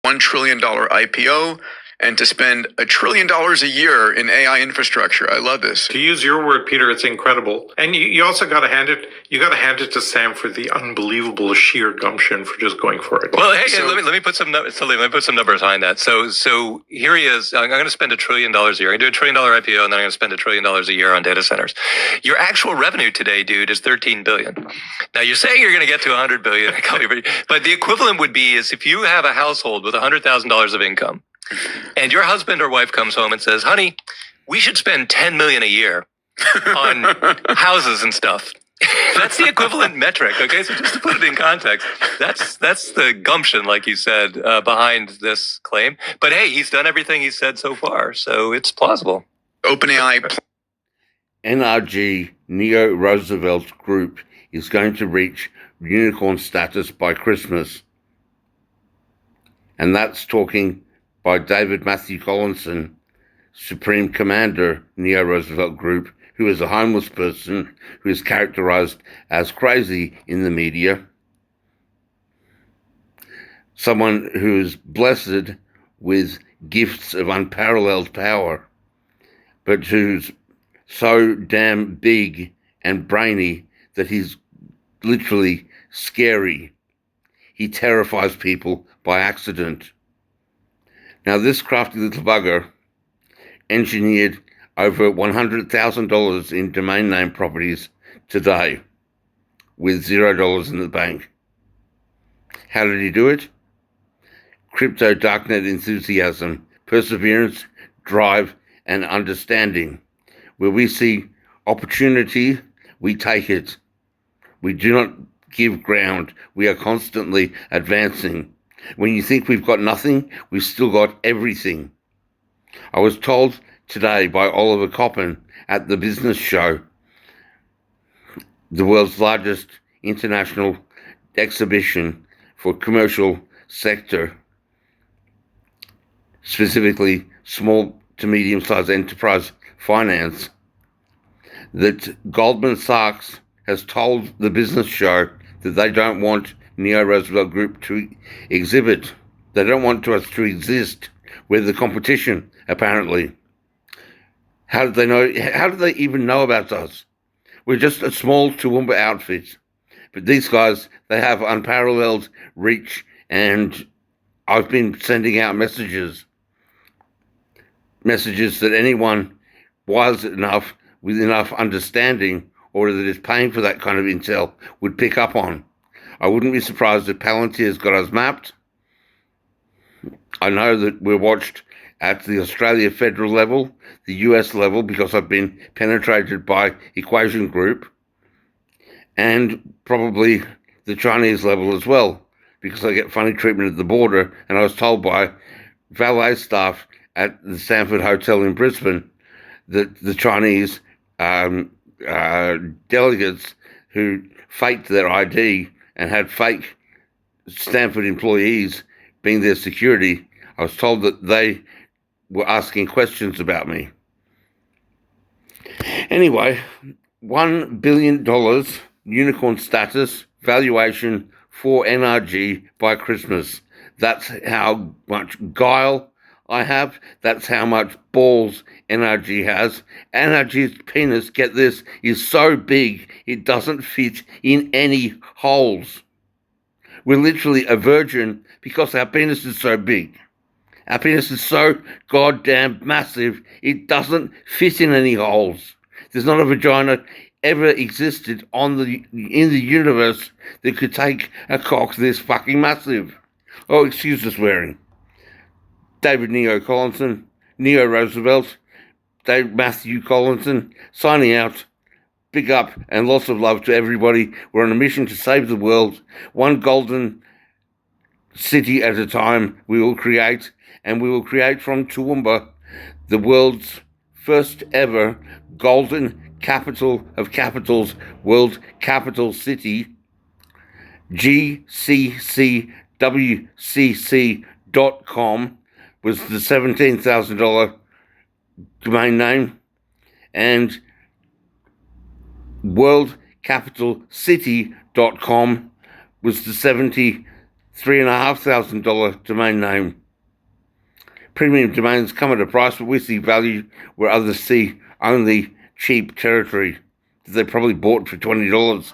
$1 trillion IPO and to spend $1 trillion a year in AI infrastructure. I love this. To use your word, Peter, it's incredible. And you also got to hand it to Sam for the unbelievable sheer gumption for just going for it. Well, hey, let me put some numbers behind that. So here he is. I'm going to spend $1 trillion a year. I'm going to do $1 trillion IPO, and then I'm going to spend $1 trillion a year on data centers. Your actual revenue today, dude, is $13 billion. Now you're saying you're going to get to $100 billion, but the equivalent would be is if you have a household with $100,000 of income, and your husband or wife comes home and says, "Honey, we should spend $10 million a year on houses and stuff." That's the equivalent metric. Okay, so just to put it in context, that's the gumption, like you said, behind this claim. But hey, he's done everything he said so far, so it's plausible. OpenAI. NRG Neo Roosevelt Group is going to reach unicorn status by Christmas, and that's talking by David Matthew Collinson, Supreme Commander, Neo Roosevelt Group, who is a homeless person who is characterized as crazy in the media. Someone who is blessed with gifts of unparalleled power, but who's so damn big and brainy that he's literally scary. He terrifies people by accident. Now, this crafty little bugger engineered over $100,000 in domain name properties today with $0 in the bank. How did he do it? Crypto darknet enthusiasm, perseverance, drive, and understanding. Where we see opportunity, we take it. We do not give ground. We are constantly advancing. When you think we've got nothing, we've still got everything. I was told today by Oliver Coppin at the business show, the world's largest international exhibition for commercial sector, specifically small to medium-sized enterprise finance, that Goldman Sachs has told the business show that they don't want Neo Roosevelt Group to exhibit. They don't want us to exist. We're the competition, apparently. How did they know? How did they even know about us? We're just a small Toowoomba outfit. But these guys, they have unparalleled reach, and I've been sending out messages that anyone wise enough, with enough understanding, or that is paying for that kind of intel, would pick up on. I wouldn't be surprised if Palantir's got us mapped. I know that we're watched at the Australia federal level, the US level, because I've been penetrated by Equation Group, and probably the Chinese level as well, because I get funny treatment at the border, and I was told by valet staff at the Stanford Hotel in Brisbane that the Chinese delegates who faked their ID and had fake Stanford employees being their security, I was told that they were asking questions about me. Anyway, $1 billion unicorn status valuation for NRG by Christmas. That's how much guile I have. That's how much balls NRG has. NRG's penis, get this, is so big it doesn't fit in any holes. We're literally a virgin because our penis is so big. Our penis is so goddamn massive it doesn't fit in any holes. There's not a vagina ever existed in the universe that could take a cock this fucking massive. Oh, excuse the swearing. David Neo Collinson, Neo Roosevelt, Dave Matthew Collinson, signing out. Big up and lots of love to everybody. We're on a mission to save the world. One golden city at a time we will create, and we will create from Toowoomba the world's first ever golden capital of capitals, world capital city, GCCWCC.com was the $17,000 domain name, and worldcapitalcity.com was the $70,000 $3,500 domain name. Premium domains come at a price, but we see value where others see only cheap territory that they probably bought for $20.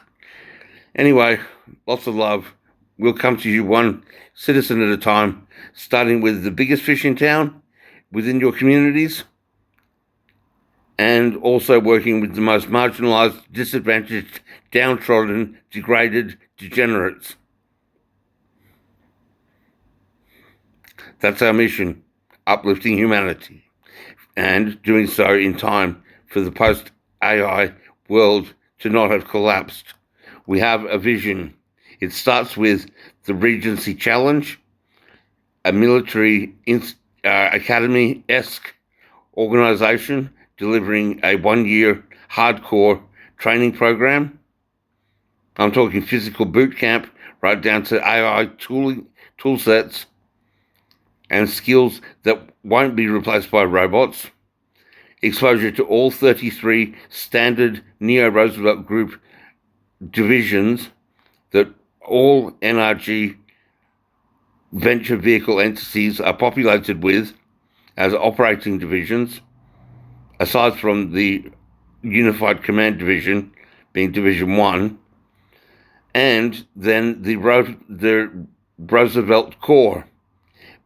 Anyway, lots of love. We'll come to you one citizen at a time, starting with the biggest fish in town within your communities, and also working with the most marginalised, disadvantaged, downtrodden, degraded, degenerates. That's our mission, uplifting humanity, and doing so in time for the post-AI world to not have collapsed. We have a vision. It starts with the Regency Challenge, a military academy-esque organization delivering a one-year hardcore training program. I'm talking physical boot camp, right down to AI tool sets and skills that won't be replaced by robots. Exposure to all 33 standard Neo-Roosevelt Group divisions that all NRG venture vehicle entities are populated with as operating divisions, aside from the Unified Command Division being Division 1, and then the Roosevelt Corps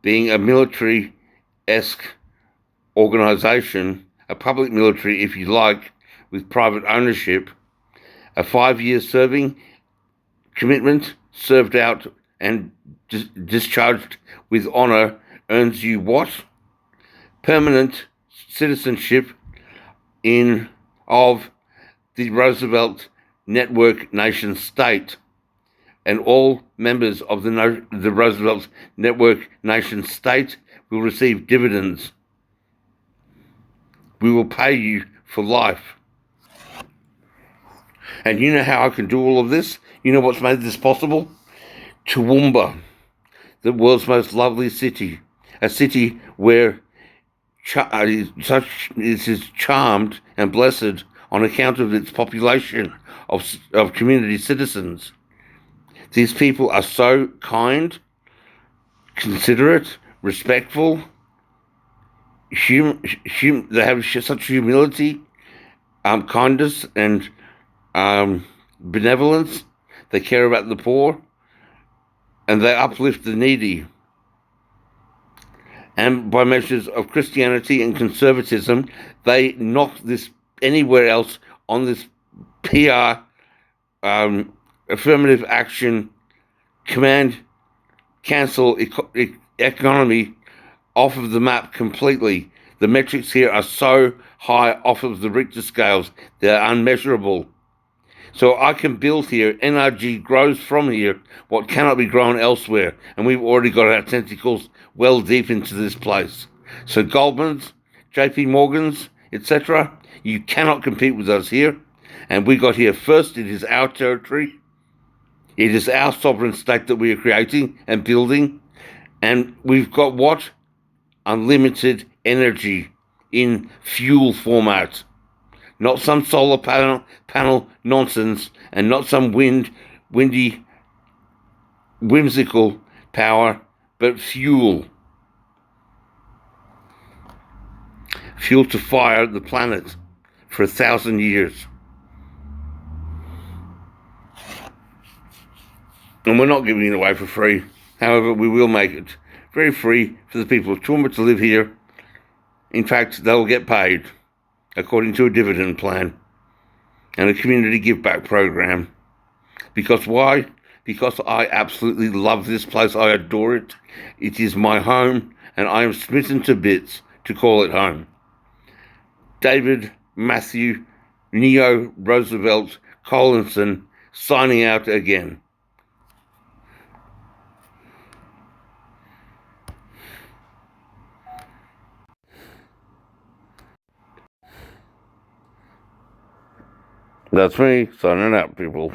being a military-esque organization, a public military if you like, with private ownership, a 5-year serving commitment, served out and discharged with honor, earns you what? Permanent citizenship of the Roosevelt Network nation state. And all members of the Roosevelt Network nation state will receive dividends. We will pay you for life. And you know how I can do all of this? You know what's made this possible? Toowoomba, the world's most lovely city, a city where it is charmed and blessed on account of its population of community citizens. These people are so kind, considerate, respectful. They have such humility, kindness, and benevolence. They care about the poor, and they uplift the needy. And by measures of Christianity and conservatism, they knock this anywhere else on this PR, affirmative action, command, cancel economy off of the map completely. The metrics here are so high off of the Richter scales, they're unmeasurable. So I can build here, NRG grows from here, what cannot be grown elsewhere. And we've already got our tentacles well deep into this place. So Goldman's, JP Morgan's, etc., you cannot compete with us here. And we got here first. It is our territory. It is our sovereign state that we are creating and building. And we've got what? Unlimited energy in fuel format. Not some solar panel nonsense, and not some windy, whimsical power, but fuel. Fuel to fire the planet for 1,000 years. And we're not giving it away for free. However, we will make it very free for the people of Toowoomba to live here. In fact, they'll get paid according to a dividend plan and a community give-back program. Because why? Because I absolutely love this place. I adore it. It is my home, and I am smitten to bits to call it home. David Matthew Neo Roosevelt Collinson signing out again. That's me signing out, people.